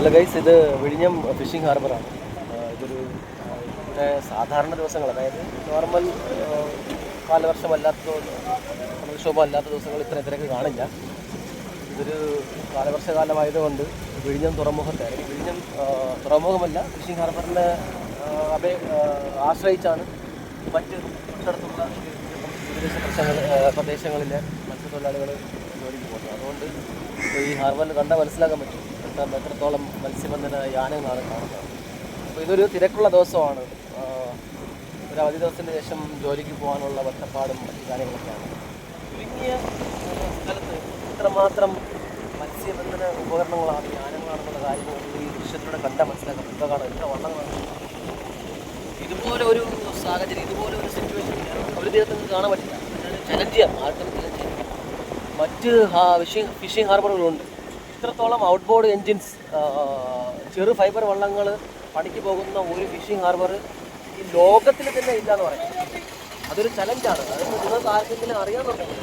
Hello guys, ഇത് വിഴിഞ്ഞം phishing ഹാർബറാണ്. ഇതൊരു ഇവിടെ സാധാരണ ദിവസങ്ങൾ, അതായത് നോർമൽ കാലവർഷമല്ലാത്ത കടൽക്ഷോഭമല്ലാത്ത ദിവസങ്ങൾ ഇത്ര തിരക്ക് കാണില്ല. ഇതൊരു കാലവർഷകാലമായതുകൊണ്ട് വിഴിഞ്ഞം തുറമുഖത്തെ, അല്ലെങ്കിൽ വിഴിഞ്ഞം തുറമുഖമല്ല, ഫിഷിംഗ് ഹാർബറിനെ ആശ്രയിച്ചാണ് മറ്റ് തൊട്ടടുത്തുള്ള പ്രദേശങ്ങളിലെ മത്സ്യത്തൊഴിലാളികൾ ജോലിക്ക് പോകുന്നത്. അതുകൊണ്ട് ഈ ഹാർബറിൽ കണ്ടാൽ മനസ്സിലാക്കാൻ പറ്റും എത്രത്തോളം മത്സ്യബന്ധന യാനങ്ങളാണ് കാണുന്നത്. അപ്പോൾ ഇതൊരു തിരക്കുള്ള ദിവസമാണ്. ഒരു അവധി ദിവസത്തിന് ശേഷം ജോലിക്ക് പോകാനുള്ള ഒറ്റപ്പാടും മറ്റു കാര്യങ്ങളൊക്കെയാണ്. ചുരുങ്ങിയ സ്ഥലത്ത് ഇത്രമാത്രം മത്സ്യബന്ധന ഉപകരണങ്ങളാണ്, യാനങ്ങളാണെന്നുള്ള കാര്യങ്ങൾ ഈ ദൃശ്യത്തിലൂടെ കണ്ടാൽ മനസ്സിലാക്കാൻ പറ്റും. കാണാം എത്ര വള്ളങ്ങളാണ്. ഇതുപോലെ ഒരു സാഹചര്യം, ഇതുപോലെ ഒരു സിറ്റുവേഷൻ ഒരു ദിവസത്തിൽ കാണാൻ പറ്റില്ല. ചലഞ്ച് ചെയ്യാം, ആർക്കും ചലഞ്ച് ചെയ്യാം. മറ്റ് ഫിഷിംഗ് ഹാർബറുകളുണ്ട്. ഇത്രത്തോളം ഔട്ട്ബോർഡ് എൻജിൻസ്, ചെറു ഫൈബർ വള്ളങ്ങൾ പണിക്ക് പോകുന്ന ഒരു ഫിഷിംഗ് ഹാർബർ ഈ ലോകത്തിൽ തന്നെ ഇല്ല എന്ന് പറയാം. അതൊരു ചലഞ്ചാണ്. അത് നിങ്ങൾക്ക് ആർക്കെങ്കിലും അറിയാമെന്നുണ്ടെങ്കിൽ,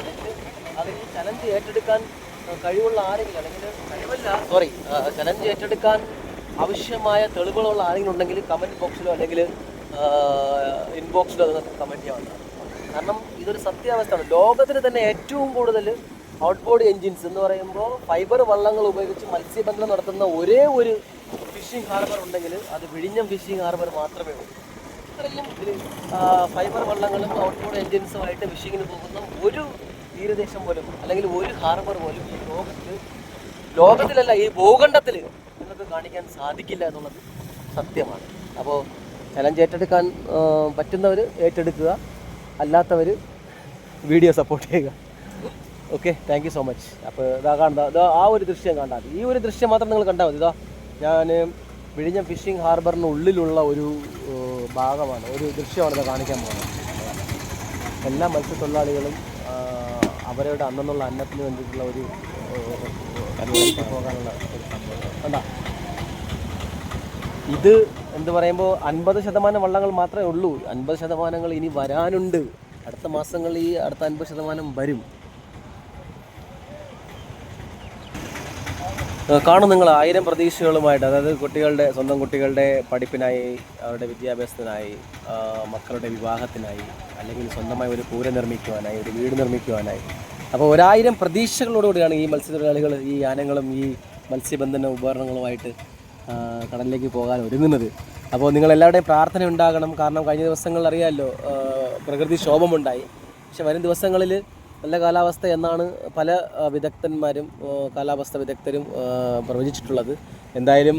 അതിൽ ചലഞ്ച് ഏറ്റെടുക്കാൻ കഴിവുള്ള ആരെങ്കിലും, അല്ലെങ്കിൽ ചലഞ്ച് ഏറ്റെടുക്കാൻ ആവശ്യമായ തെളിവുകളുള്ള ആരെങ്കിലും ഉണ്ടെങ്കിൽ കമൻറ്റ് ബോക്സിലോ അല്ലെങ്കിൽ ഇൻബോക്സിലോ നിങ്ങൾക്ക് കമൻറ്റ് ചെയ്യാവുന്നതാണ്. കാരണം ഇതൊരു സത്യാവസ്ഥയാണ്. ലോകത്തിൽ തന്നെ ഏറ്റവും കൂടുതൽ ഔട്ട്ബോർഡ് എൻജിൻസ് എന്ന് പറയുമ്പോൾ ഫൈബർ വള്ളങ്ങൾ ഉപയോഗിച്ച് മത്സ്യബന്ധനം നടത്തുന്ന ഒരേ ഒരു ഫിഷിംഗ് ഹാർബർ ഉണ്ടെങ്കിൽ അത് വിഴിഞ്ഞം ഫിഷിംഗ് ഹാർബർ മാത്രമേ ഉള്ളൂ. ഇത്രയും ഫൈബർ വള്ളങ്ങളും ഔട്ട്ബോർഡ് എൻജിൻസുമായിട്ട് ഫിഷിങ്ങിന് പോകുന്ന ഒരു തീരദേശം പോലും, അല്ലെങ്കിൽ ഒരു ഹാർബർ പോലും ഈ ലോകത്തിലല്ല, ഈ ഭൂഖണ്ഡത്തിൽ നിങ്ങൾക്ക് കാണിക്കാൻ സാധിക്കില്ല എന്നുള്ളത് സത്യമാണ്. അപ്പോൾ ചലഞ്ച് ഏറ്റെടുക്കാൻ പറ്റുന്നവർ ഏറ്റെടുക്കുക, അല്ലാത്തവർ വീഡിയോ സപ്പോർട്ട് ചെയ്യുക. Okay, thank you so much. അപ്പോൾ ഇതാ കാണുന്നത്, ആ ഒരു ദൃശ്യം കണ്ടാൽ മതി. ഈ ഒരു ദൃശ്യം മാത്രം നിങ്ങൾ കണ്ടാൽ മതി. ഇതാ ഞാൻ വിഴിഞ്ഞം ഫിഷിംഗ് ഹാർബറിനുള്ളിലുള്ള ഒരു ഭാഗമാണ്, ഒരു ദൃശ്യമാണ് ഇത് കാണിക്കാൻ പോകുന്നത്. എല്ലാ മത്സ്യത്തൊഴിലാളികളും അവരുടെ അന്നുള്ള അന്നത്തിന് വേണ്ടിയിട്ടുള്ള ഒരു പോകാനുള്ള ഒരു സംഭവം കണ്ടാ. ഇത് എന്ത് പറയുമ്പോൾ 50% വള്ളങ്ങൾ മാത്രമേ ഉള്ളൂ. 50% ഇനി വരാനുണ്ട്. അടുത്ത മാസങ്ങളിൽ ഈ അടുത്ത 50% വരും. കാണും നിങ്ങൾ 1000 പ്രതീക്ഷകളുമായിട്ട്, അതായത് സ്വന്തം കുട്ടികളുടെ പഠിപ്പിനായി, അവരുടെ വിദ്യാഭ്യാസത്തിനായി, മക്കളുടെ വിവാഹത്തിനായി, അല്ലെങ്കിൽ സ്വന്തമായി ഒരു കൂര നിർമ്മിക്കുവാനായി, ഒരു വീട് നിർമ്മിക്കുവാനായി. അപ്പോൾ 1000 പ്രതീക്ഷകളോടുകൂടിയാണ് ഈ മത്സ്യത്തൊഴിലാളികൾ ഈ യാനങ്ങളും ഈ മത്സ്യബന്ധന ഉപകരണങ്ങളുമായിട്ട് കടലിലേക്ക് പോകാൻ ഒരുങ്ങുന്നത്. അപ്പോൾ നിങ്ങളെല്ലാവരുടെയും പ്രാർത്ഥന ഉണ്ടാകണം. കാരണം കഴിഞ്ഞ ദിവസങ്ങളിൽ അറിയാമല്ലോ, പ്രകൃതിക്ഷോഭമുണ്ടായി. പക്ഷെ വരും ദിവസങ്ങളിൽ നല്ല കാലാവസ്ഥ എന്നാണ് പല വിദഗ്ധന്മാരും, കാലാവസ്ഥ വിദഗ്ധരും പ്രവചിച്ചിട്ടുള്ളത്. എന്തായാലും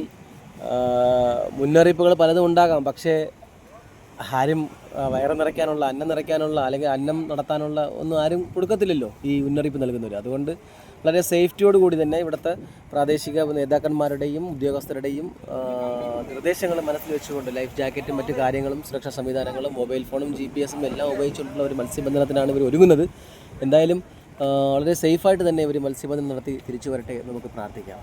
മുന്നറിയിപ്പുകൾ പലതും ഉണ്ടാകാം. പക്ഷേ ആരും വയറ് നിറയ്ക്കാനുള്ള, അന്നം നിറയ്ക്കാനുള്ള, അല്ലെങ്കിൽ അന്നം നടത്താനുള്ള ഒന്നും ആരും കൊടുക്കത്തില്ലല്ലോ ഈ മുന്നറിയിപ്പ് നൽകുന്നവർ. അതുകൊണ്ട് വളരെ സേഫ്റ്റിയോടുകൂടി തന്നെ ഇവിടുത്തെ പ്രാദേശിക നേതാക്കന്മാരുടെയും ഉദ്യോഗസ്ഥരുടെയും നിർദ്ദേശങ്ങൾ മനസ്സിൽ വെച്ചുകൊണ്ട് ലൈഫ് ജാക്കറ്റും മറ്റു കാര്യങ്ങളും സുരക്ഷാ സംവിധാനങ്ങളും മൊബൈൽ ഫോണും GPS-ഉം എല്ലാം ഉപയോഗിച്ചുകൊണ്ടുള്ള ഒരു മത്സ്യബന്ധനത്തിനാണ് ഇവർ ഒരുങ്ങുന്നത്. എന്തായാലും വളരെ സേഫായിട്ട് തന്നെ ഇവർ മത്സ്യബന്ധനം നടത്തി തിരിച്ചു വരട്ടെ എന്ന് നമുക്ക് പ്രാർത്ഥിക്കാം.